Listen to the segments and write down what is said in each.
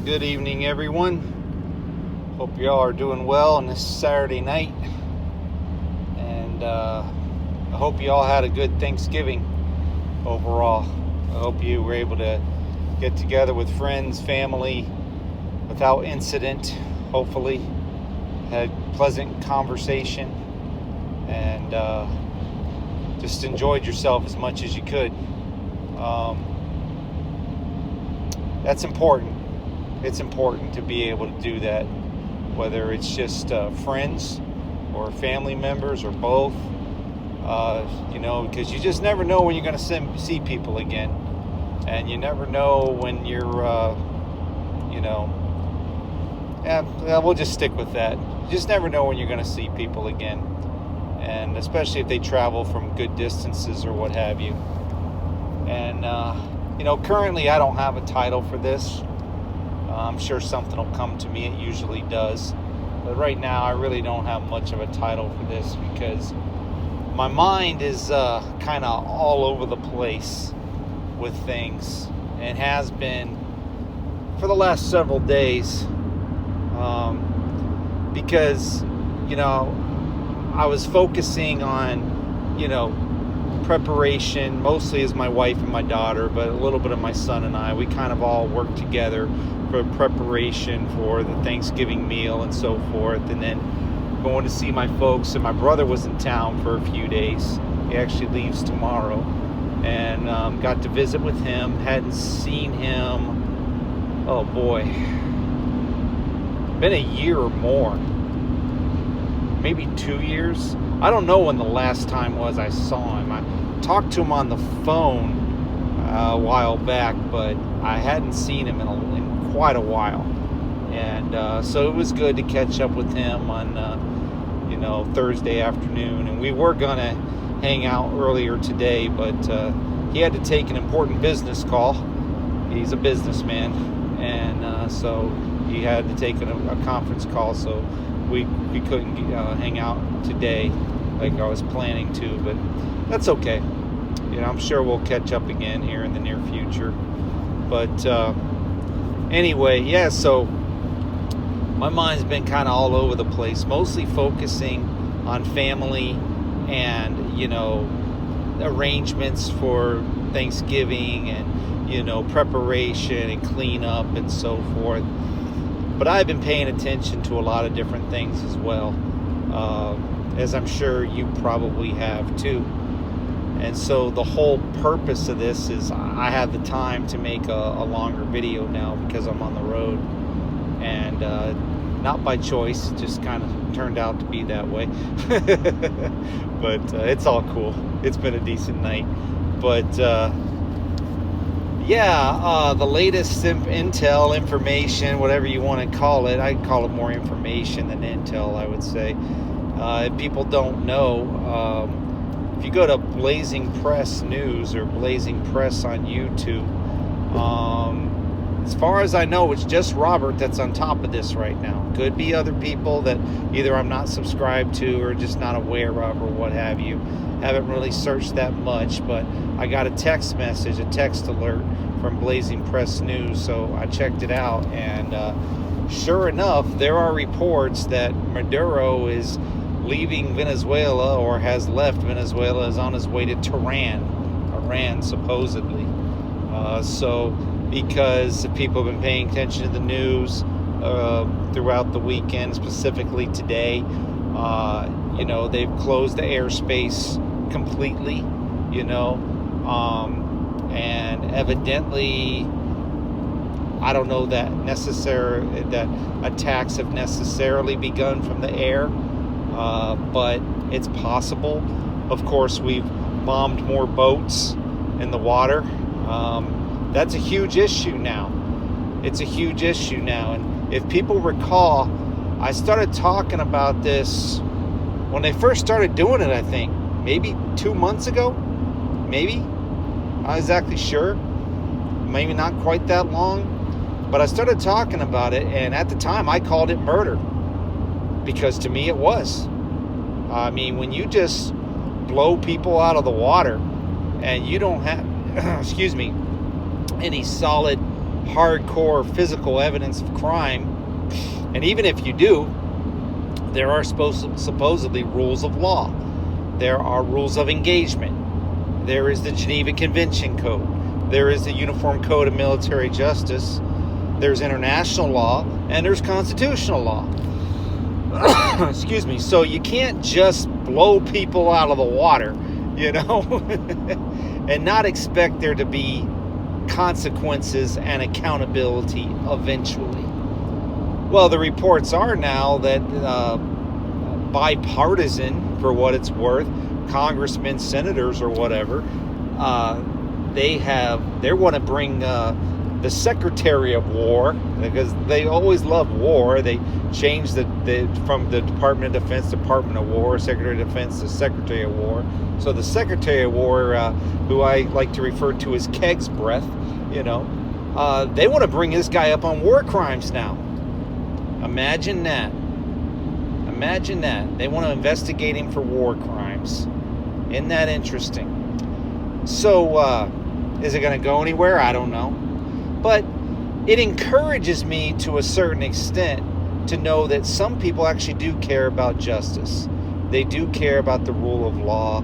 Good evening, everyone. Hope y'all are doing well on this Saturday night. And I hope you all had a good Thanksgiving overall. I hope you were able to get together with friends, family, without incident, hopefully. Had pleasant conversation and just enjoyed yourself as much as you could. That's important. It's important to be able to do that, whether it's just friends or family members or both, because you just never know when you're going to see people again. And you never know when you're, we'll just stick with that. You just never know when you're going to see people again. And especially if they travel from good distances or what have you. And, currently I don't have a title for this. I'm sure something will come to me. It usually does. But right now, I really don't have much of a title for this because my mind is kind of all over the place with things and has been for the last several days. Because, I was focusing on, preparation, mostly as my wife and my daughter, but a little bit of my son and I. We kind of all work together for preparation for the Thanksgiving meal and so forth, and then going to see my folks. And my brother was in town for a few days. He actually leaves tomorrow, and got to visit with him. Hadn't seen him, oh boy, been a year or more, maybe 2 years. I don't know when the last time was I saw him. I talked to him on the phone a while back, but I hadn't seen him in quite a while. And so it was good to catch up with him on, Thursday afternoon. And we were going to hang out earlier today, but he had to take an important business call. He's a businessman. And so he had to take a conference call, so we couldn't hang out today like I was planning to, but that's okay. I'm sure we'll catch up again here in the near future. But anyway, yeah, so my mind's been kind of all over the place, mostly focusing on family and, arrangements for Thanksgiving and, preparation and cleanup and so forth. But I've been paying attention to a lot of different things as well, as I'm sure you probably have too. And so the whole purpose of this is I have the time to make a longer video now because I'm on the road. And not by choice, it just kind of turned out to be that way. But it's all cool. It's been a decent night. But the latest intel, information, whatever you want to call it. I'd call it more information than intel, I would say. If people don't know, if you go to Blazing Press News or Blazing Press on YouTube, as far as I know, it's just Robert that's on top of this right now. Could be other people that either I'm not subscribed to or just not aware of or what have you. Haven't really searched that much, but I got a text message, a text alert from Blazing Press News, so I checked it out, and sure enough, there are reports that Maduro is leaving Venezuela or has left Venezuela, is on his way to Iran supposedly. So because people have been paying attention to the news throughout the weekend, specifically today, they've closed the airspace completely, and evidently, I don't know that attacks have necessarily begun from the air, but it's possible. Of course, we've bombed more boats in the water. That's a huge issue now. It's a huge issue now. And if people recall, I started talking about this when they first started doing it, I think. Maybe 2 months ago? Maybe? Not exactly sure. Maybe not quite that long. But I started talking about it, and at the time I called it murder. Because to me it was. I mean, when you just blow people out of the water and you don't have, any solid hardcore physical evidence of crime. And even if you do, there are supposedly rules of law. There are rules of engagement. There is the Geneva Convention Code. There is the Uniform Code of Military Justice. There's international law, and there's constitutional law. Excuse me. So you can't just blow people out of the water, and not expect there to be consequences and accountability eventually. Well, the reports are now that bipartisan, for what it's worth, congressmen, senators, or whatever, they want to bring the Secretary of War, because they always love war. They changed from the Department of Defense, Department of War, Secretary of Defense to Secretary of War. So the Secretary of War, who I like to refer to as Keg's Breath, they want to bring this guy up on war crimes now. Imagine that. They want to investigate him for war crimes. Isn't that interesting? So, is it going to go anywhere? I don't know. But it encourages me to a certain extent to know that some people actually do care about justice. They do care about the rule of law.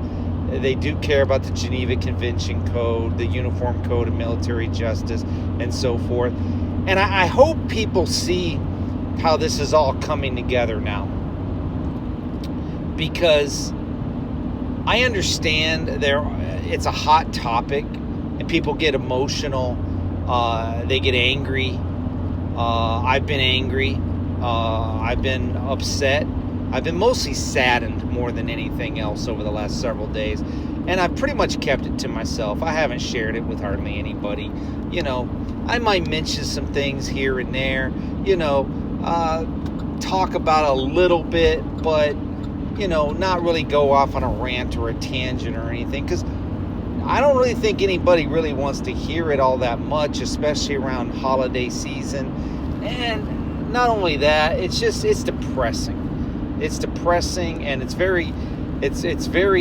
They do care about the Geneva Convention Code, the Uniform Code of Military Justice, and so forth. And I hope people see how this is all coming together now. Because I understand it's a hot topic and people get emotional. They get angry. I've been angry. I've been upset. I've been mostly saddened more than anything else over the last several days. And I've pretty much kept it to myself. I haven't shared it with hardly anybody. I might mention some things here and there, talk about a little bit, but, not really go off on a rant or a tangent or anything, because I don't really think anybody really wants to hear it all that much, especially around holiday season. And not only that, it's depressing. It's depressing, and it's very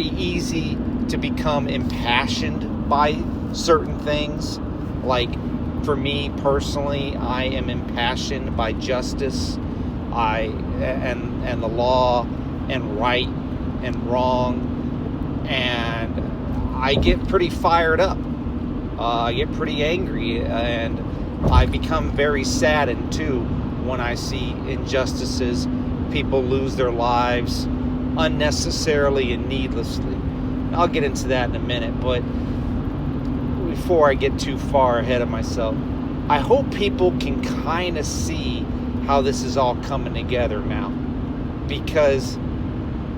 easy to become impassioned by certain things. Like, for me personally, I am impassioned by justice, and the law, and right and wrong, and I get pretty fired up. I get pretty angry, and I become very saddened too when I see injustices, people lose their lives unnecessarily and needlessly. I'll get into that in a minute, but before I get too far ahead of myself, I hope people can kind of see how this is all coming together now. Because,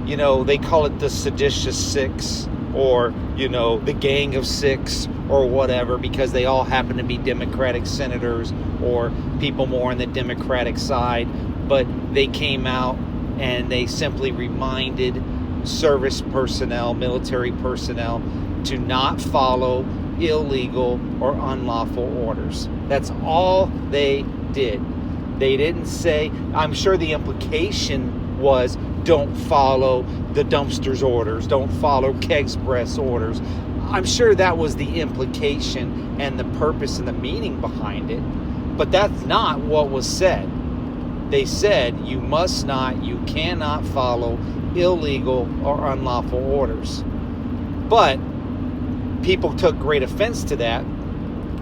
they call it the Seditious Six, or, the Gang of Six, or whatever, because they all happen to be Democratic senators or people more on the Democratic side. But they came out and they simply reminded service personnel, military personnel, to not follow illegal or unlawful orders. That's all they did. They didn't say, I'm sure the implication was, don't follow the dumpster's orders, don't follow Keg's Breath's orders. I'm sure that was the implication and the purpose and the meaning behind it, but that's not what was said. They said you cannot follow illegal or unlawful orders. But people took great offense to that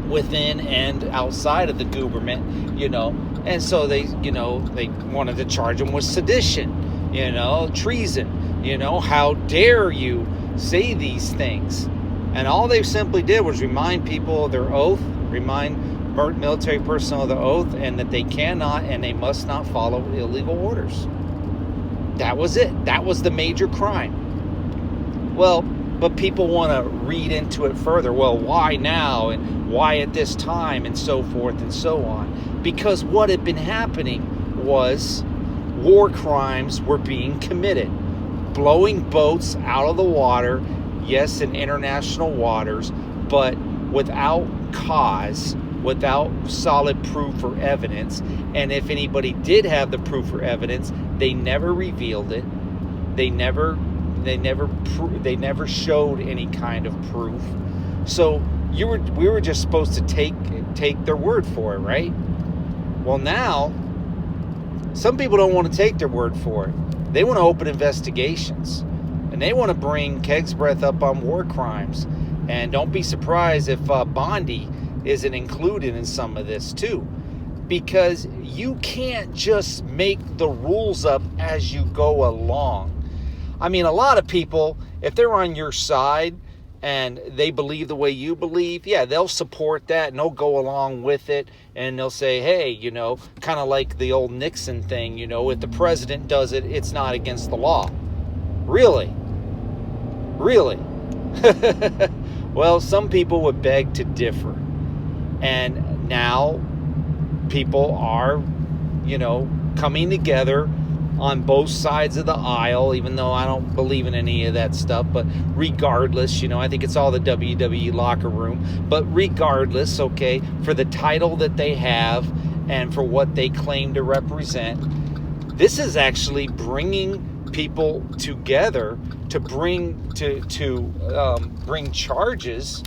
within and outside of the government, and so they wanted to charge them with sedition, treason, how dare you say these things. And all they simply did was remind people of their oath, remind military personnel of their oath, and that they cannot and they must not follow illegal orders. That was it. That was the major crime. Well, but people want to read into it further. Well, why now, and why at this time, and so forth and so on. Because what had been happening was war crimes were being committed. Blowing boats out of the water, yes, in international waters, but without cause, without solid proof or evidence. And if anybody did have the proof or evidence, they never revealed it. They never showed any kind of proof. So we were just supposed to take their word for it, right? Well, now some people don't want to take their word for it. They want to open investigations, and they want to bring Kegsbreth up on war crimes. And don't be surprised if Bondi isn't included in some of this too, because you can't just make the rules up as you go along. I mean, a lot of people, if they're on your side and they believe the way you believe, yeah, they'll support that and they'll go along with it, and they'll say, hey, you know, kind of like the old Nixon thing, you know, if the president does it, it's not against the law. Really? Well, some people would beg to differ. And now people are, you know, coming together on both sides of the aisle, even though I don't believe in any of that stuff. But regardless, you know, I think it's all the WWE locker room. But regardless, okay, for the title that they have and for what they claim to represent, this is actually bringing people together to bring bring charges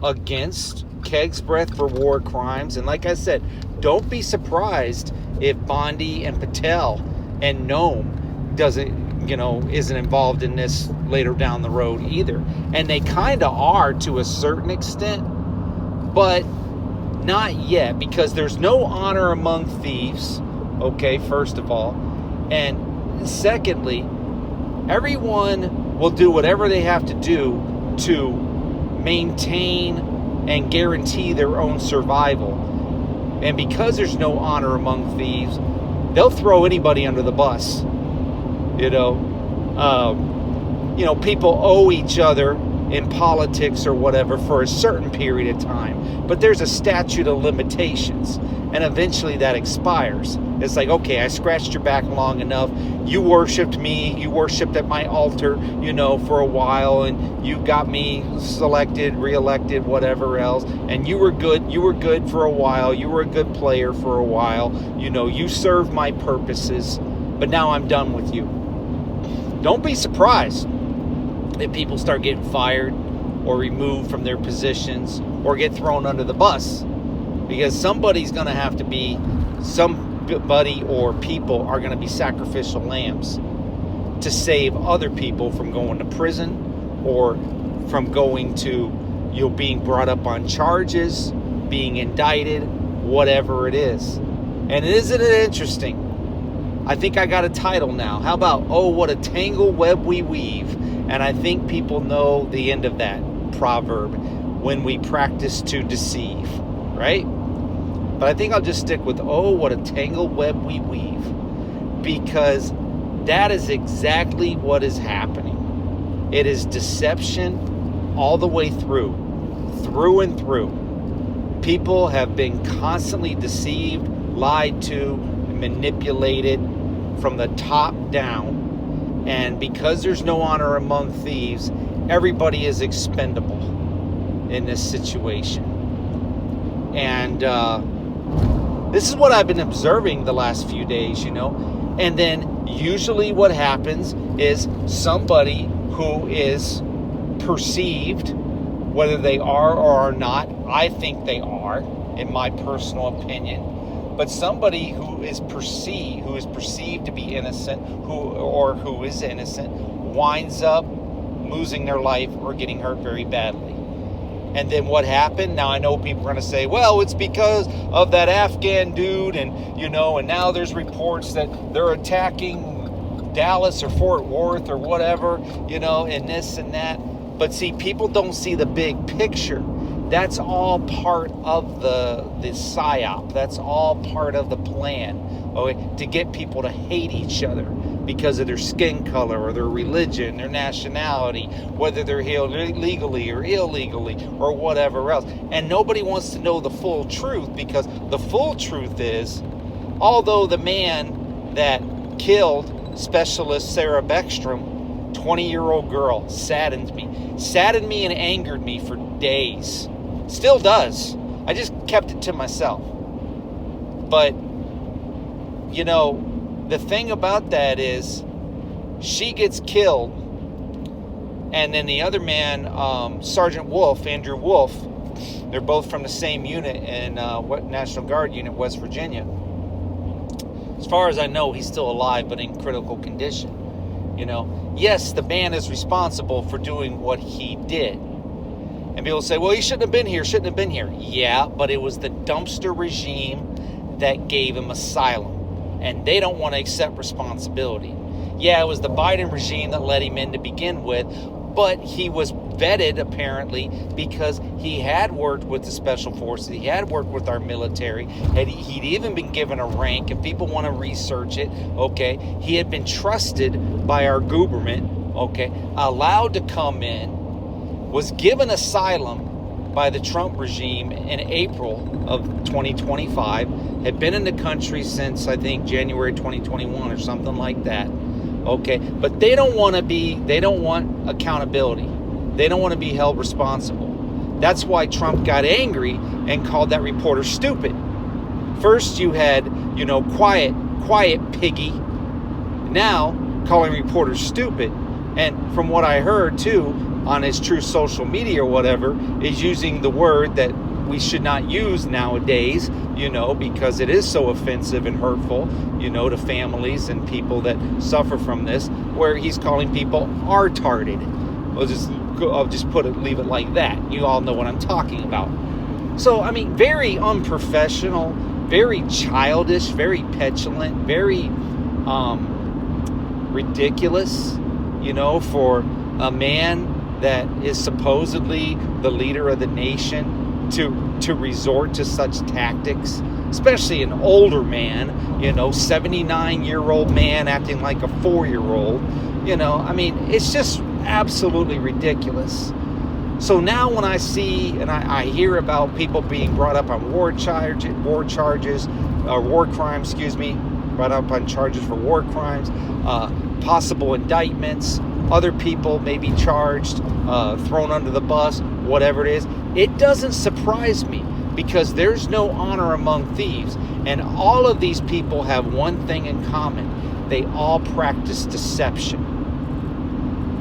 against Kegsbreth for war crimes. And like I said, don't be surprised if Bondi and Patel and Noam isn't involved in this later down the road either. And they kind of are to a certain extent, but not yet, because there's no honor among thieves, okay, first of all. And secondly, everyone will do whatever they have to do to maintain and guarantee their own survival. And because there's no honor among thieves, they'll throw anybody under the bus. People owe each other in politics or whatever for a certain period of time, but there's a statute of limitations, and eventually that expires. It's like, okay, I scratched your back long enough. You worshipped me. You worshipped at my altar, for a while, and you got me selected, reelected, whatever else. And you were good. You were good for a while. You were a good player for a while. You served my purposes, but now I'm done with you. Don't be surprised if people start getting fired or removed from their positions or get thrown under the bus, because somebody's going to have to be, somebody or people are going to be sacrificial lambs to save other people from going to prison or from going to, being brought up on charges, being indicted, whatever it is. And isn't it interesting? I think I got a title now. How about, oh, what a tangled web we weave? And I think people know the end of that proverb, when we practice to deceive, right? But I think I'll just stick with, oh, what a tangled web we weave, because that is exactly what is happening. It is deception all the way through and through. People have been constantly deceived, lied to, manipulated from the top down. And because there's no honor among thieves, everybody is expendable in this situation. And this is what I've been observing the last few days, And then usually what happens is somebody who is perceived, whether they are or are not, I think they are, in my personal opinion. But somebody who is perceived to be innocent, who is innocent, winds up losing their life or getting hurt very badly. And then what happened? Now I know people are going to say, well, it's because of that Afghan dude, and and now there's reports that they're attacking Dallas or Fort Worth or whatever, and this and that. But see, people don't see the big picture. That's all part of the psyop. That's all part of the plan, okay, to get people to hate each other because of their skin color or their religion, their nationality, whether they're here legally or illegally or whatever else. And nobody wants to know the full truth, because the full truth is, although the man that killed Specialist Sarah Beckstrom, 20-year-old girl, saddened me and angered me for days. Still does. I just kept it to myself. But, the thing about that is, she gets killed, and then the other man, Sergeant Wolf, Andrew Wolf, They're both from the same unit in what National Guard unit, West Virginia. As far as I know, he's still alive, but in critical condition. Yes, the man is responsible for doing what he did. And people say, well, he shouldn't have been here. Yeah, but it was the dumpster regime that gave him asylum. And they don't want to accept responsibility. Yeah, it was the Biden regime that let him in to begin with, but he was vetted, apparently, because he had worked with the special forces, he had worked with our military, he'd even been given a rank. If people want to research it, okay, he had been trusted by our government, okay, allowed to come in, was given asylum by the Trump regime in April of 2025, had been in the country since, I think, January 2021 or something like that. Okay, but they don't want accountability. They don't want to be held responsible. That's why Trump got angry and called that reporter stupid. First you had, quiet piggy. Now calling reporters stupid. And from what I heard too, on his true social media or whatever, is using the word that we should not use nowadays, because it is so offensive and hurtful, to families and people that suffer from this, where he's calling people artarded. I'll just leave it like that. You all know what I'm talking about. So, very unprofessional, very childish, very petulant, very ridiculous, for a man that is supposedly the leader of the nation to resort to such tactics, especially an older man, 79-year-old man acting like a 4-year-old. It's just absolutely ridiculous. So now when I see and I hear about people being brought up on war crimes, brought up on charges for war crimes, possible indictments, other people may be charged, thrown under the bus, whatever it is, it doesn't surprise me, because there's no honor among thieves. And all of these people have one thing in common. They all practice deception.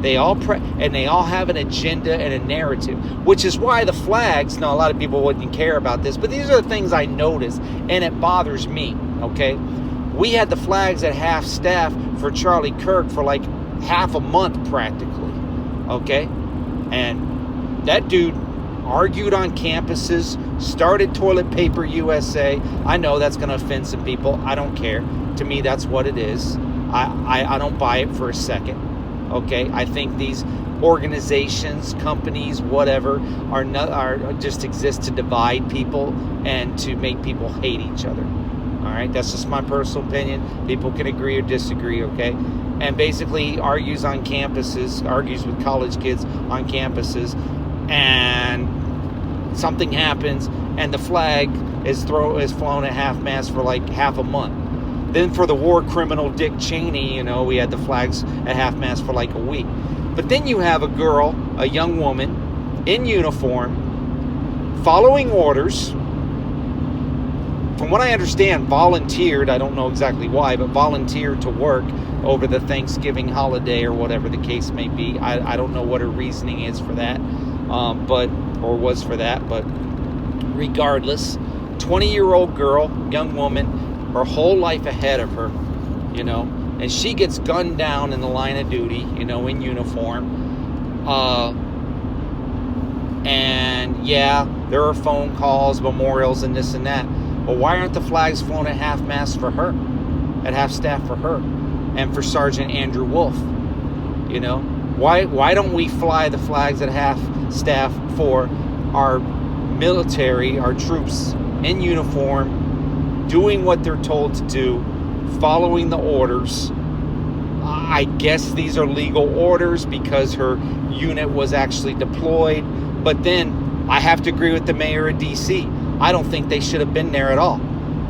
They all have an agenda and a narrative, which is why the flags, now a lot of people wouldn't care about this, but these are the things I notice, and it bothers me, okay? We had the flags at half-staff for Charlie Kirk for like half a month practically, okay? And that dude argued on campuses, started Toilet Paper USA. I know that's going to offend some people. I don't care. To me, that's what it is. I don't buy it for a second, okay? I think these organizations, companies, whatever, are just exist to divide people and to make people hate each other. All right, that's just my personal opinion. People can agree or disagree, okay? And basically he argues with college kids on campuses, and something happens and the flag is flown at half-mast for like half a month. Then for the war criminal Dick Cheney, we had the flags at half-mast for like a week. But then you have a young woman in uniform, following orders. From what I understand, volunteered, I don't know exactly why, but volunteered to work over the Thanksgiving holiday or whatever the case may be. I don't know what her reasoning is for that, but regardless, 20-year-old girl, young woman, her whole life ahead of her, and she gets gunned down in the line of duty, in uniform. And yeah, there are phone calls, memorials, and this and that. Well, why aren't the flags flown at half-mast for her, at half-staff for her, and for Sergeant Andrew Wolf? Why don't we fly the flags at half-staff for our military, our troops in uniform, doing what they're told to do, following the orders? I guess these are legal orders because her unit was actually deployed, but then I have to agree with the mayor of D.C. I don't think they should have been there at all.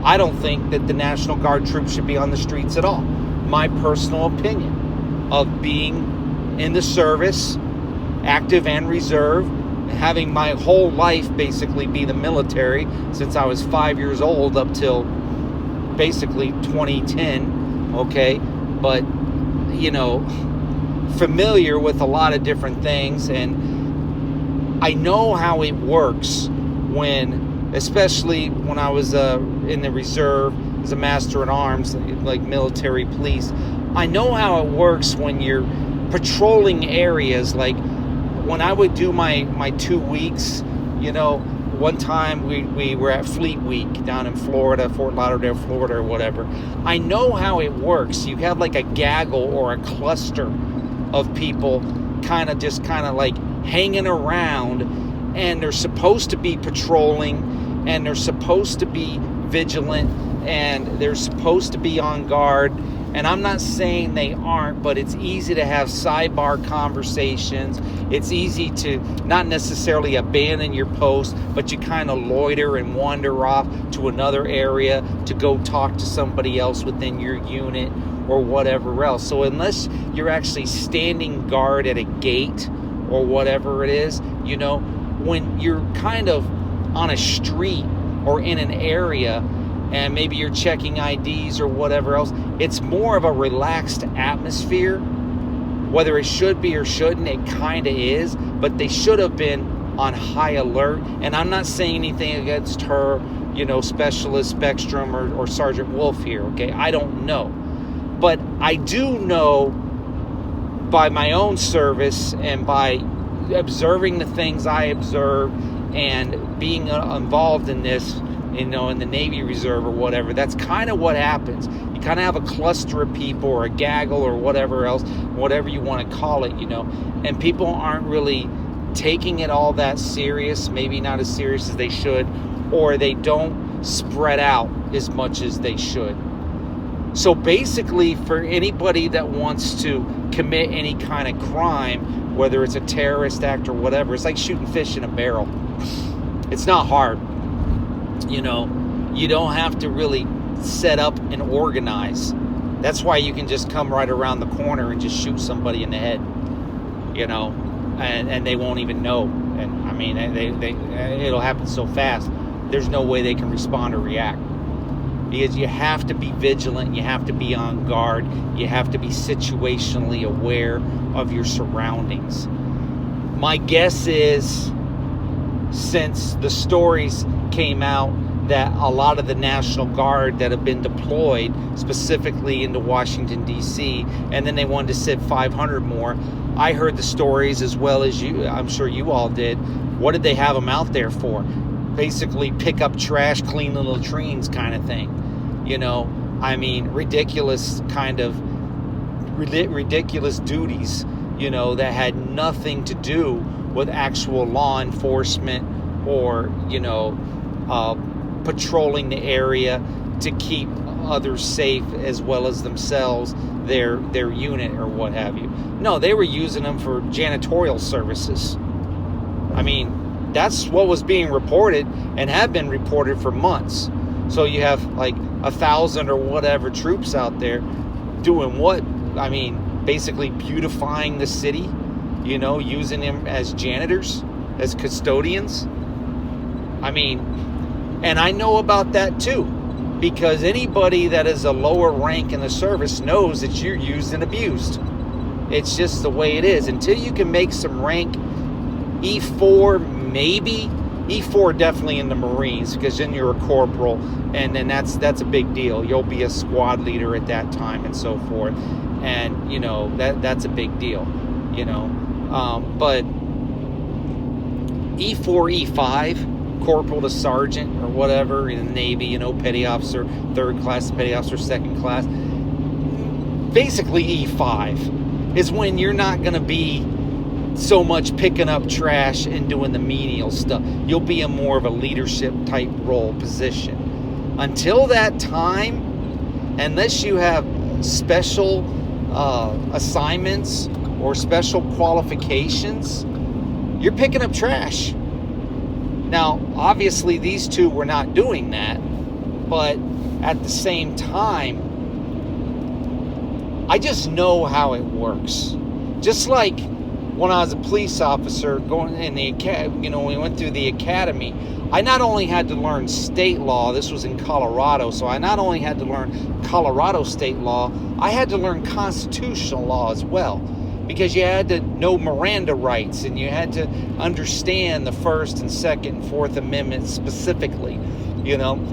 I don't think that the National Guard troops should be on the streets at all. My personal opinion of being in the service, active and reserve, having my whole life basically be the military since I was 5 years old up till basically 2010, okay? But, familiar with a lot of different things, and I know how it works especially when I was in the reserve as a master at arms, like military police. I know how it works when you're patrolling areas. Like when I would do my 2 weeks, one time we were at Fleet Week down in Florida, Fort Lauderdale, Florida, or whatever. I know how it works. You have like a gaggle or a cluster of people kind of like hanging around, and they're supposed to be patrolling, and they're supposed to be vigilant, and they're supposed to be on guard. And I'm not saying they aren't, but it's easy to have sidebar conversations. It's easy to not necessarily abandon your post, but you kind of loiter and wander off to another area to go talk to somebody else within your unit or whatever else. So unless you're actually standing guard at a gate or whatever it is, when you're kind of on a street or in an area, and maybe you're checking IDs or whatever else, it's more of a relaxed atmosphere. Whether it should be or shouldn't, it kind of is, but they should have been on high alert. And I'm not saying anything against her, Specialist Beckstrom or Sergeant Wolf here, okay? I don't know. But I do know by my own service and by observing the things I observe and being involved in this, in the Navy Reserve or whatever, that's kind of what happens. You kind of have a cluster of people or a gaggle or whatever else, whatever you want to call it, and people aren't really taking it all that serious, maybe not as serious as they should, or they don't spread out as much as they should. So basically, for anybody that wants to commit any kind of crime, whether it's a terrorist act or whatever, it's like shooting fish in a barrel. It's not hard. You don't have to really set up and organize. That's why you can just come right around the corner and just shoot somebody in the head, and they won't even know. And I mean, it'll happen so fast. There's no way they can respond or react, because you have to be vigilant. You have to be on guard. You have to be situationally aware of your surroundings. My guess is, since the stories came out that a lot of the National Guard that have been deployed specifically into Washington, D.C., and then they wanted to send 500 more. I heard the stories as well as you. I'm sure you all did. What did they have them out there for? Basically pick up trash, clean the latrines kind of thing. Ridiculous kind of ridiculous duties, that had nothing to do with actual law enforcement or, patrolling the area to keep others safe as well as themselves, their unit or what have you. No, they were using them for janitorial services. That's what was being reported and had been reported for months. So you have like 1,000 or whatever troops out there doing what? Basically beautifying the city, using them as janitors, as custodians. And I know about that too, because anybody that is a lower rank in the service knows that you're used and abused. It's just the way it is. Until you can make some rank, E4 maybe, E4 definitely in the Marines, because then you're a corporal, and then that's a big deal. You'll be a squad leader at that time and so forth, and that's a big deal, but E4, E5, corporal to sergeant or whatever in the Navy, petty officer, 3rd class, petty officer, 2nd class. Basically, E5 is when you're not going to be so much picking up trash and doing the menial stuff. You'll be in more of a leadership type role position. Until that time, unless you have special assignments or special qualifications, you're picking up trash. Now, obviously, these two were not doing that, but at the same time, I just know how it works. Just like when I was a police officer going in the academy, when we went through the academy, I not only had to learn state law, this was in Colorado, so I not only had to learn Colorado state law, I had to learn constitutional law as well. because you had to know Miranda rights, and you had to understand the First and Second and Fourth Amendment specifically,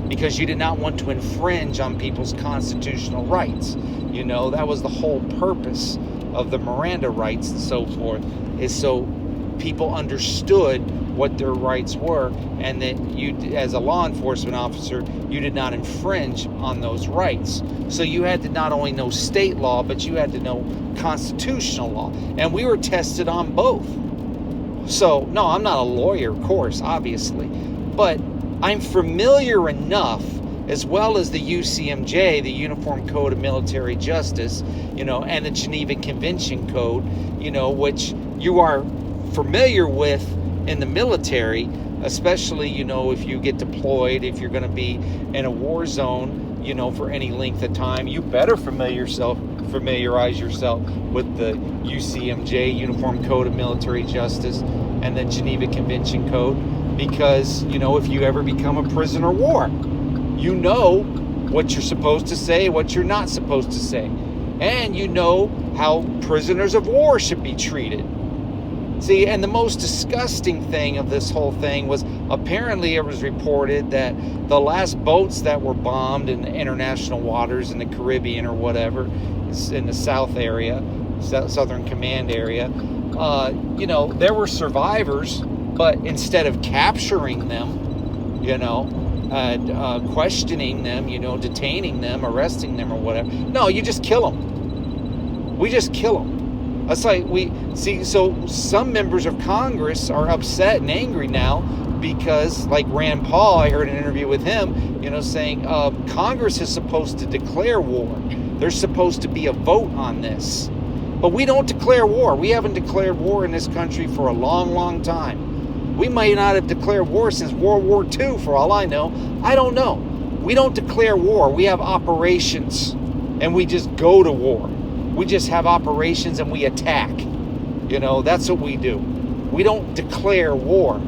because you did not want to infringe on people's constitutional rights. That was the whole purpose of the Miranda rights and so forth, is so people understood what their rights were, and that you, as a law enforcement officer, you did not infringe on those rights. So you had to not only know state law, but you had to know constitutional law, and we were tested on both. So no, I'm not a lawyer, of course, obviously, but I'm familiar enough, as well as the UCMJ, the Uniform Code of Military Justice, and the Geneva Convention Code, which you are familiar with in the military, especially, if you get deployed, if you're going to be in a war zone, for any length of time, you better familiarize yourself with the UCMJ, Uniform Code of Military Justice, and the Geneva Convention Code, because, if you ever become a prisoner of war, you know what you're supposed to say, what you're not supposed to say, and you know how prisoners of war should be treated. See, and the most disgusting thing of this whole thing was, apparently it was reported that the last boats that were bombed in the international waters in the Caribbean or whatever, in the South area, Southern Command area, there were survivors, but instead of capturing them, questioning them, detaining them, arresting them or whatever, no, you just kill them. We just kill them. That's like so some members of Congress are upset and angry now because, like Rand Paul, I heard an interview with him, saying Congress is supposed to declare war. There's supposed to be a vote on this. But we don't declare war. We haven't declared war in this country for a long, long time. We might not have declared war since World War II, for all I know. I don't know. We don't declare war. We have operations, and we just go to war. We just have operations and we attack. That's what we do. We don't declare war.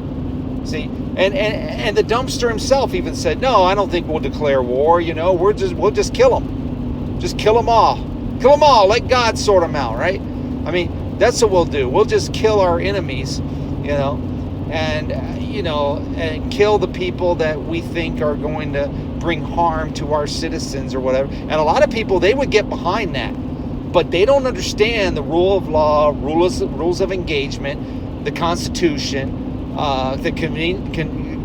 See, and the dumpster himself even said, no, I don't think we'll declare war. We'll just kill them. Just kill them all. Kill them all. Let God sort them out, right? I mean, that's what we'll do. We'll just kill our enemies, and kill the people that we think are going to bring harm to our citizens or whatever. And a lot of people, they would get behind that. But they don't understand the rule of law, rules of engagement, the Constitution, the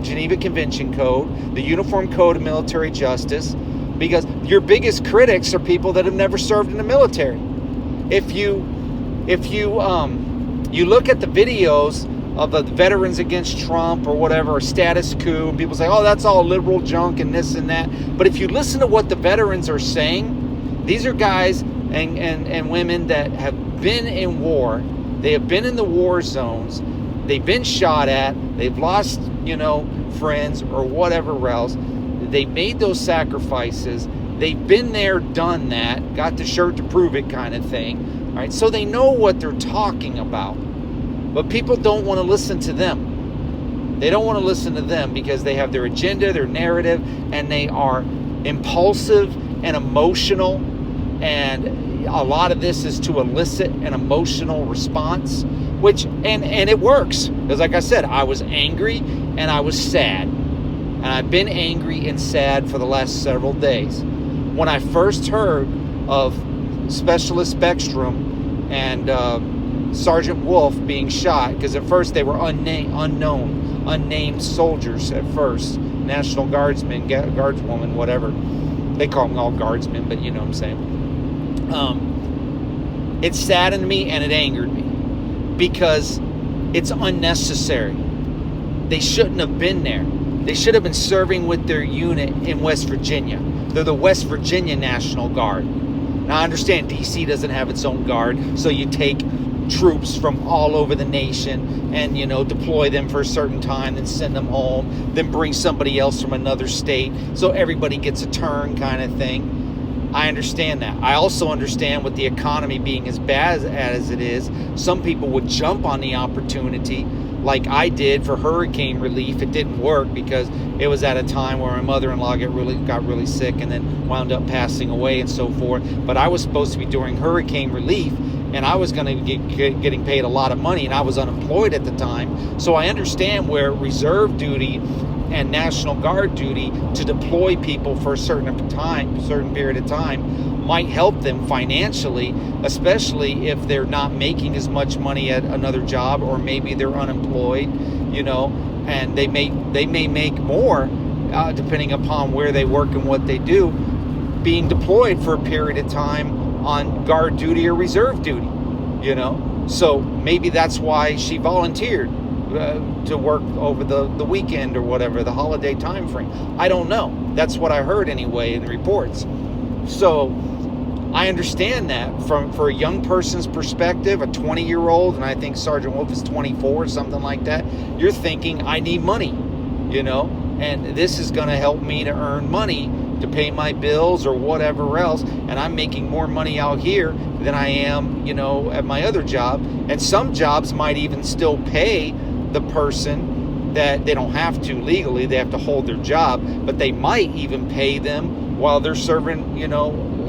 Geneva Convention Code, the Uniform Code of Military Justice, because your biggest critics are people that have never served in the military. If you look at the videos of the veterans against Trump or whatever, or status quo, and people say, oh, that's all liberal junk and this and that. But if you listen to what the veterans are saying, these are guys and women that have been in war. They have been in the war zones. They've been shot at. They've lost, friends or whatever else. They made those sacrifices. They've been there, done that, got the shirt to prove it kind of thing. All right, so they know what they're talking about. But people don't want to listen to them. They don't want to listen to them because they have their agenda, their narrative, and they are impulsive and emotional. And a lot of this is to elicit an emotional response, which, and it works. Because like I said, I was angry and I was sad. And I've been angry and sad for the last several days. When I first heard of Specialist Beckstrom and Sergeant Wolf being shot, because at first they were unnamed soldiers at first, National Guardsmen, Guardswoman, whatever. They call them all guardsmen, but you know what I'm saying. It saddened me and it angered me because it's unnecessary. They shouldn't have been there. They should have been serving with their unit in West Virginia. They're the West Virginia National Guard. Now, I understand DC doesn't have its own guard, so you take troops from all over the nation and, deploy them for a certain time, then send them home, then bring somebody else from another state, so everybody gets a turn kind of thing. I understand that. I also understand with the economy being as bad as it is, some people would jump on the opportunity like I did for hurricane relief. It didn't work because it was at a time where my mother-in-law got really sick and then wound up passing away and so forth. But I was supposed to be doing hurricane relief, and I was going to getting paid a lot of money, and I was unemployed at the time. So I understand where reserve duty and National Guard duty to deploy people for a certain period of time might help them financially, especially if they're not making as much money at another job, or maybe they're unemployed, and they may make more depending upon where they work and what they do, being deployed for a period of time on guard duty or reserve duty, So maybe that's why she volunteered to work over the weekend or whatever, the holiday time frame. I don't know. That's what I heard anyway in the reports. So I understand that for a young person's perspective, a 20-year-old, and I think Sergeant Wolf is 24 or something like that, you're thinking, I need money, and this is going to help me to earn money to pay my bills or whatever else, and I'm making more money out here than I am, at my other job. And some jobs might even still pay the person that they don't have to legally, they have to hold their job, but they might even pay them while they're serving,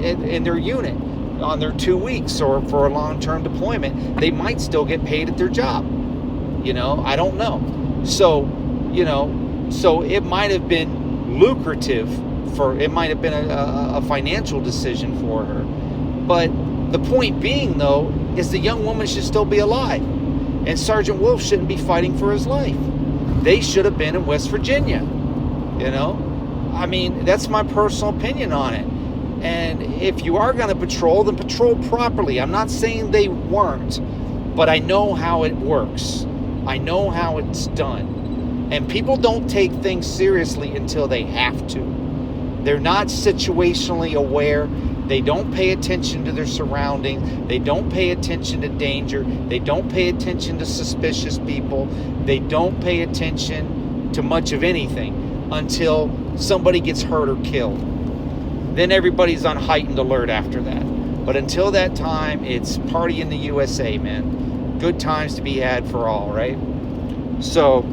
in their unit on their 2 weeks or for a long-term deployment. They might still get paid at their job. I don't know. So, so it might have been lucrative it might have been a financial decision for her. But the point being, though, is the young woman should still be alive. And Sergeant Wolf shouldn't be fighting for his life. They should have been in West Virginia. I mean, that's my personal opinion on it. And if you are going to patrol, then patrol properly. I'm not saying they weren't, but I know how it works. I know how it's done. And people don't take things seriously until they have to. They're not situationally aware. They don't pay attention to their surroundings. They don't pay attention to danger. They don't pay attention to suspicious people. They don't pay attention to much of anything until somebody gets hurt or killed. Then everybody's on heightened alert after that. But until that time, it's party in the USA, man. Good times to be had for all, right? So,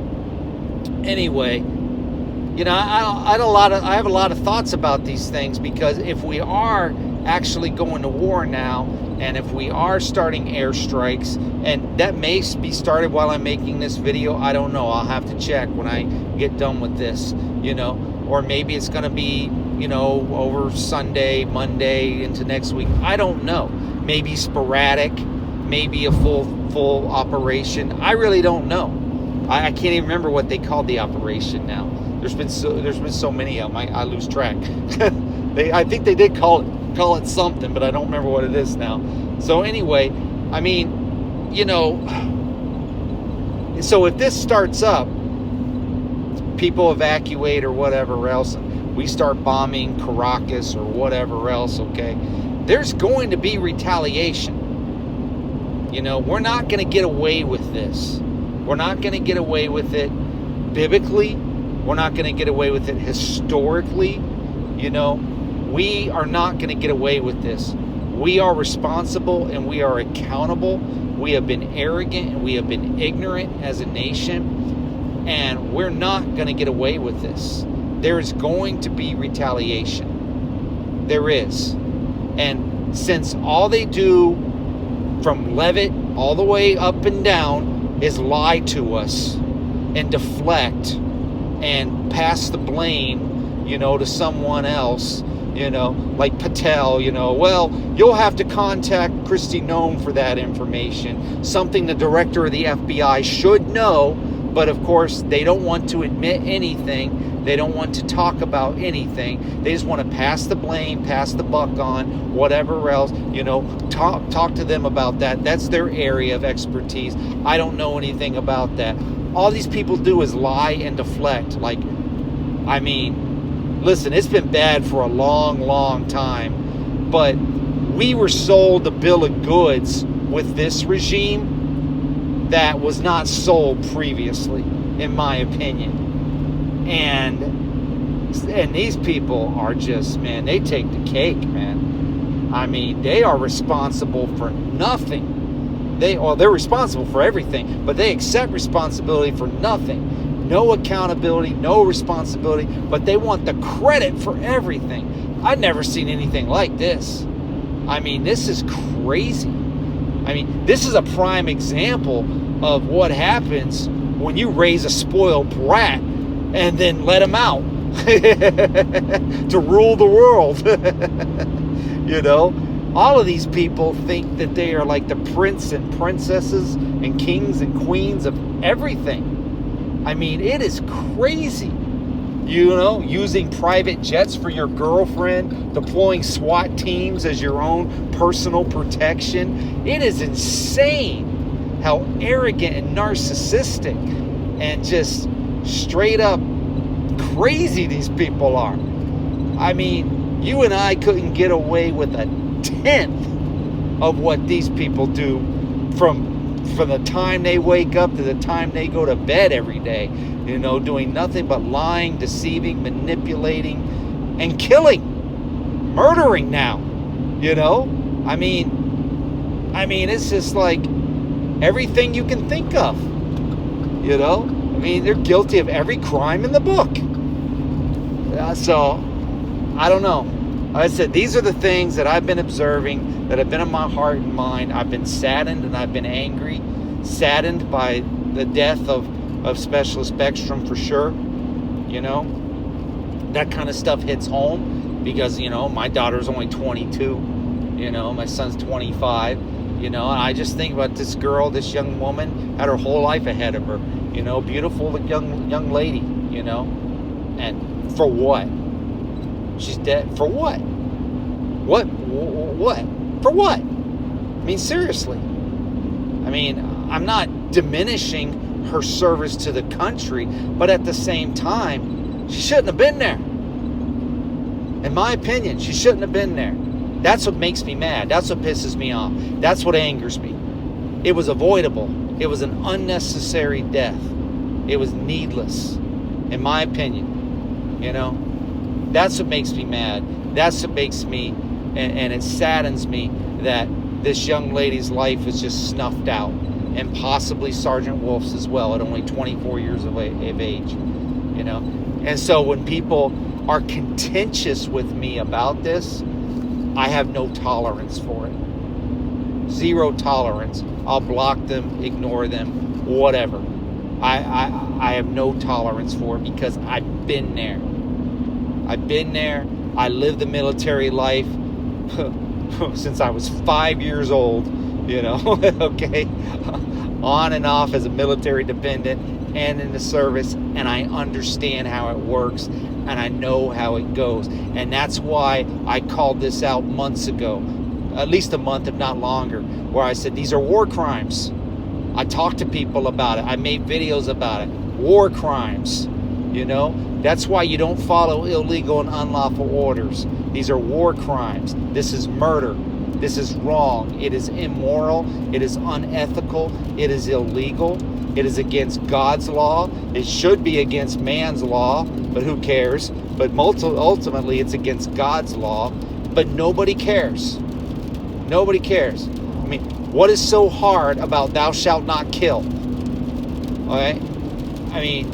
anyway, I have a lot of thoughts about these things, because if we are actually going to war now, and if we are starting airstrikes, and that may be started while I'm making this video, I don't know. I'll have to check when I get done with this, or maybe it's going to be, over Sunday, Monday into next week. I don't know. Maybe sporadic, maybe a full operation. I really don't know. I can't even remember what they called the operation now. There's been so many of them, I lose track. I think they did call it something, but I don't remember what it is now. So anyway, I mean, so if this starts up, people evacuate or whatever else, and we start bombing Caracas or whatever else, okay, there's going to be retaliation. We're not going to get away with this. We're not going to get away with it biblically. We're not going to get away with it historically. We are not going to get away with this. We are responsible and we are accountable. We have been arrogant and we have been ignorant as a nation, and we're not going to get away with this. There is going to be retaliation. There is. And since all they do from Levitt all the way up and down is lie to us and deflect and pass the blame, to someone else, like Patel, well, you'll have to contact Kristi Noem for that information, something the director of the FBI should know, but of course they don't want to admit anything. They don't want to talk about anything. They just want to pass the blame, pass the buck on, whatever else, talk to them about that. That's their area of expertise. I don't know anything about that. All these people do is lie and deflect. Listen, it's been bad for a long, long time, but we were sold a bill of goods with this regime that was not sold previously, in my opinion. And these people are just, man, they take the cake, man. They are responsible for nothing. they're responsible for everything, but they accept responsibility for nothing. No accountability, no responsibility, but they want the credit for everything. I've never seen anything like this. I mean, this is crazy. I mean, this is a prime example of what happens when you raise a spoiled brat and then let him out to rule the world. You know, all of these people think that they are like the prince and princesses and kings and queens of everything. I mean, it is crazy. You know, using private jets for your girlfriend, deploying SWAT teams as your own personal protection. It is insane how arrogant and narcissistic and just straight up crazy these people are. I mean, you and I couldn't get away with a tenth of what these people do from the time they wake up to the time they go to bed every day. You know, doing nothing but lying, deceiving, manipulating, and killing, murdering now. You know, I mean, it's just like everything you can think of. You know, I mean, they're guilty of every crime in the book. So, I don't know. Like I said, these are the things that I've been observing, that have been in my heart and mind. I've been saddened and I've been angry, saddened by the death of Specialist Beckstrom for sure. You know, that kind of stuff hits home because, you know, my daughter's only 22, you know, my son's 25, you know, and I just think about this girl, this young woman, had her whole life ahead of her, you know, beautiful young lady, you know, and for what? She's dead. For what? What? For what? I mean, seriously. I mean, I'm not diminishing her service to the country, but at the same time, she shouldn't have been there. In my opinion, she shouldn't have been there. That's what makes me mad. That's what pisses me off. That's what angers me. It was avoidable. It was an unnecessary death. It was needless, in my opinion. You know, that's what makes me mad. That's what makes me, and it saddens me that this young lady's life is just snuffed out. And possibly Sergeant Wolf's as well at only 24 years of age, you know. And so when people are contentious with me about this, I have no tolerance for it. Zero tolerance. I'll block them, ignore them, whatever. I have no tolerance for it because I've been there. I've been there. I lived the military life since I was 5 years old, you know, okay, on and off as a military dependent and in the service, and I understand how it works, and I know how it goes, and that's why I called this out months ago, at least a month, if not longer, where I said these are war crimes. I talked to people about it. I made videos about it. War crimes, you know. That's why you don't follow illegal and unlawful orders. These are war crimes. This is murder. This is wrong. It is immoral. It is unethical. It is illegal. It is against God's law. It should be against man's law, but who cares? But ultimately, it's against God's law, but nobody cares. Nobody cares. I mean, what is so hard about thou shalt not kill? Okay? I mean,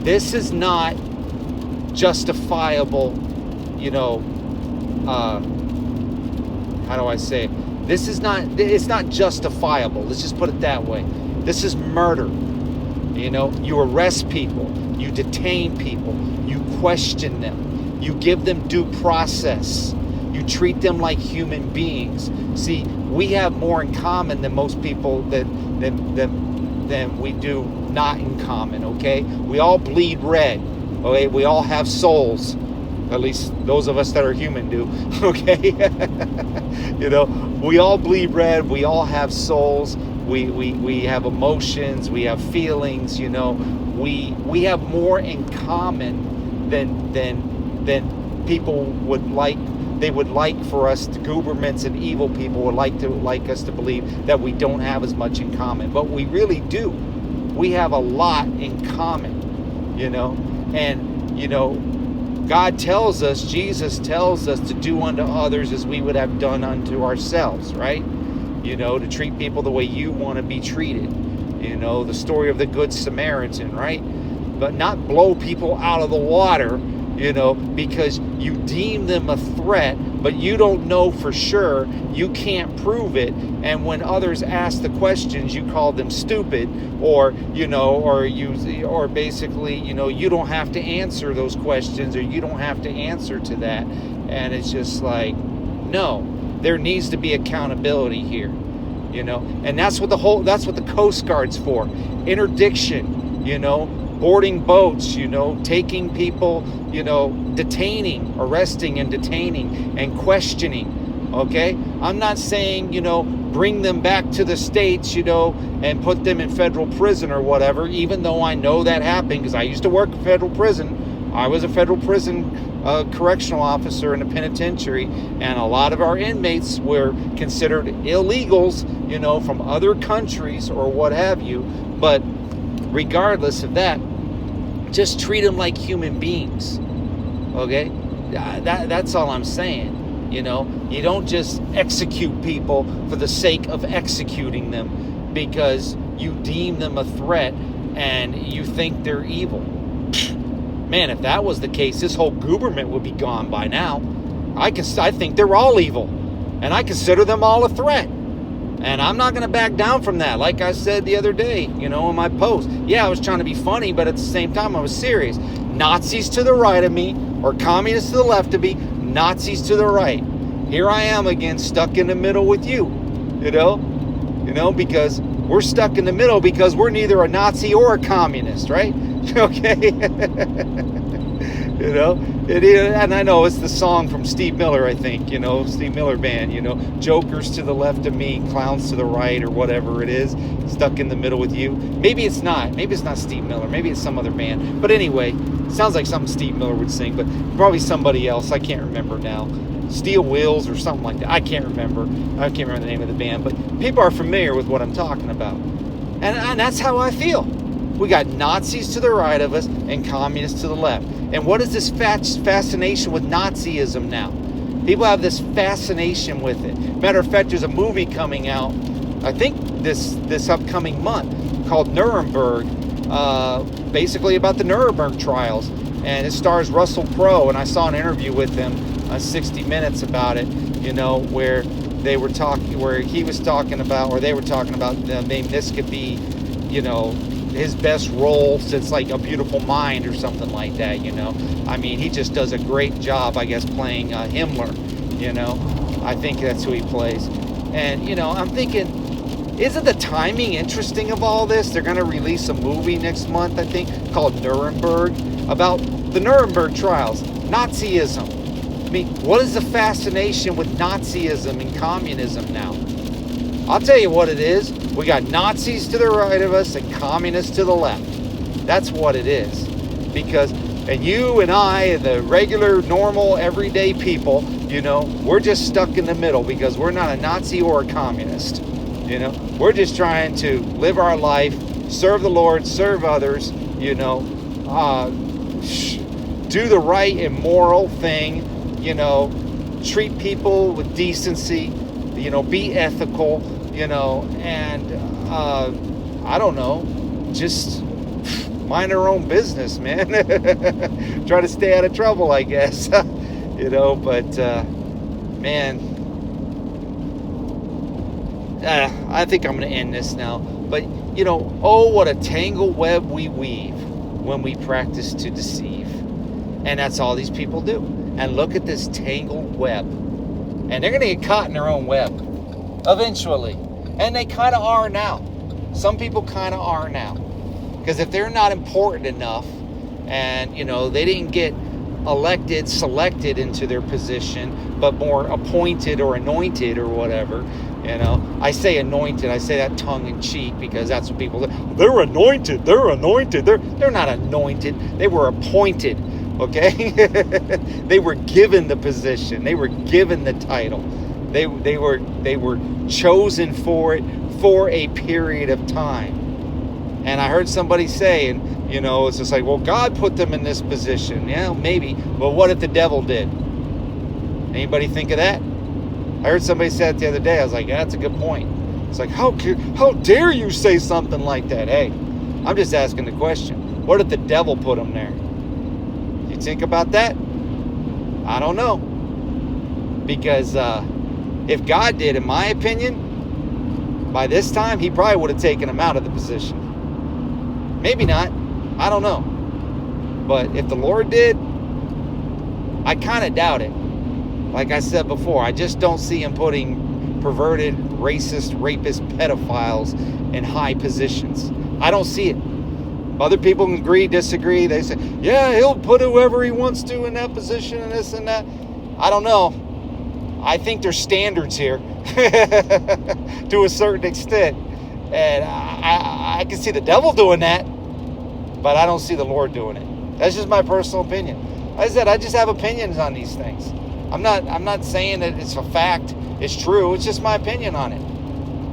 this is not justifiable, you know, how do I say it? This is not, it's not justifiable. Let's just put it that way. This is murder. You know, you arrest people, you detain people, you question them, you give them due process, you treat them like human beings. See, we have more in common than most people than we do not in common, okay? We all bleed red, okay? We all have souls. At least those of us that are human do, okay? You know, we all bleed red. We all have souls. We have emotions. We have feelings, you know. We have more in common than people would like. They would like for us, the Goobermans and evil people would like us to believe that we don't have as much in common. But we really do. We have a lot in common, you know. And, you know, God tells us, Jesus tells us to do unto others as we would have done unto ourselves, right? to treat people the way you want to be treated. The story of the Good Samaritan, right? But not blow people out of the water, because you deem them a threat, but you don't know for sure. You can't prove it. And when others ask the questions, you call them stupid, or basically, you don't have to answer those questions, or you don't have to answer to that. And it's just like, no, there needs to be accountability here, and that's what the Coast Guard's for. Interdiction, boarding boats, taking people, detaining, arresting and detaining and questioning, okay? I'm not saying, bring them back to the States, and put them in federal prison or whatever, even though I know that happened because I used to work in federal prison. I was a federal prison correctional officer in a penitentiary, and a lot of our inmates were considered illegals, from other countries or what have you. But regardless of that, just treat them like human beings, okay? That's all I'm saying, You don't just execute people for the sake of executing them because you deem them a threat and you think they're evil. Man, if that was the case, this whole government would be gone by now. I think they're all evil, and I consider them all a threat. And I'm not going to back down from that. Like I said the other day, in my post. Yeah, I was trying to be funny, but at the same time, I was serious. Nazis to the right of me, or communists to the left of me, Nazis to the right. Here I am again, stuck in the middle with you, because we're stuck in the middle because we're neither a Nazi or a communist, right? Okay? And I know it's the song from Steve Miller, I think, Steve Miller Band, jokers to the left of me, clowns to the right, or whatever it is, stuck in the middle with you. Maybe it's not Steve Miller, maybe it's some other band. But anyway, sounds like something Steve Miller would sing, but probably somebody else, I can't remember now. Steel Wheels or something like that, I can't remember the name of the band, but people are familiar with what I'm talking about. And that's how I feel. We got Nazis to the right of us and communists to the left. And what is this fascination with Nazism now? People have this fascination with it. Matter of fact, there's a movie coming out, I think this upcoming month, called Nuremberg, basically about the Nuremberg trials. And it stars Russell Crowe, and I saw an interview with him, 60 Minutes, about it, where they were talking about maybe this could be, his best role since like A Beautiful Mind or something like that, I mean, he just does a great job, I guess, playing Himmler, I think that's who he plays. And, I'm thinking, isn't the timing interesting of all this? They're going to release a movie next month, I think, called Nuremberg, about the Nuremberg trials, Nazism. I mean, what is the fascination with Nazism and communism now? I'll tell you what it is. We got Nazis to the right of us and communists to the left. That's what it is. And you and I, the regular, normal, everyday people, we're just stuck in the middle because we're not a Nazi or a communist. We're just trying to live our life, serve the Lord, serve others, do the right and moral thing, treat people with decency, be ethical, and I don't know, just mind our own business, man. Try to stay out of trouble, I guess. But man, I think I'm going to end this now. But, oh, what a tangled web we weave when we practice to deceive. And that's all these people do. And look at this tangled web. And they're going to get caught in their own web eventually. And they kind of are now. Some people kind of are now. Because if they're not important enough and, they didn't get elected, selected into their position, but more appointed or anointed or whatever, I say anointed, I say that tongue in cheek because that's what people do. They're anointed. They're not anointed. They were appointed. Okay? They were given the position. They were given the title. They were chosen for it for a period of time. And I heard somebody say, it's just like, well, God put them in this position. Yeah, maybe. But what if the devil did? Anybody think of that? I heard somebody say it the other day. I was like, yeah, that's a good point. It's like, how dare you say something like that? Hey, I'm just asking the question. What if the devil put him there? You think about that? I don't know. Because if God did, in my opinion, by this time, he probably would have taken him out of the position. Maybe not. I don't know. But if the Lord did, I kind of doubt it. Like I said before, I just don't see him putting perverted, racist, rapist, pedophiles in high positions. I don't see it. Other people can agree, disagree. They say, yeah, he'll put whoever he wants to in that position and this and that. I don't know. I think there's standards here to a certain extent. And I can see the devil doing that, but I don't see the Lord doing it. That's just my personal opinion. Like I said, I just have opinions on these things. I'm not saying that it's a fact, it's true. It's just my opinion on it.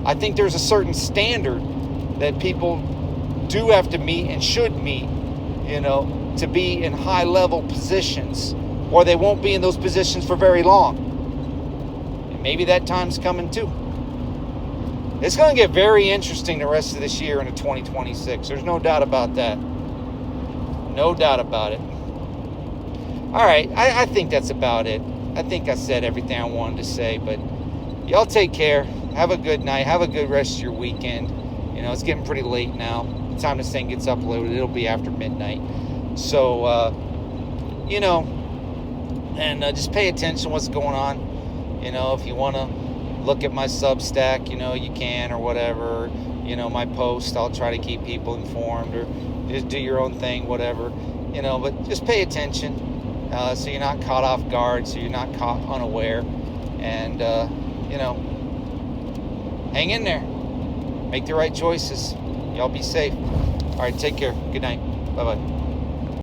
I think there's a certain standard that people do have to meet and should meet, to be in high level positions, or they won't be in those positions for very long. And maybe that time's coming too. It's going to get very interesting the rest of this year into 2026. There's no doubt about that. No doubt about it. All right, I think that's about it. I think I said everything I wanted to say, but y'all take care. Have a good night. Have a good rest of your weekend. It's getting pretty late now. By the time this thing gets uploaded, it'll be after midnight. So, and just pay attention to what's going on. If you want to look at my Substack, you can, or whatever. My post, I'll try to keep people informed, or just do your own thing, whatever. But just pay attention. So you're not caught off guard, so you're not caught unaware. And, hang in there. Make the right choices. Y'all be safe. All right, take care. Good night. Bye-bye.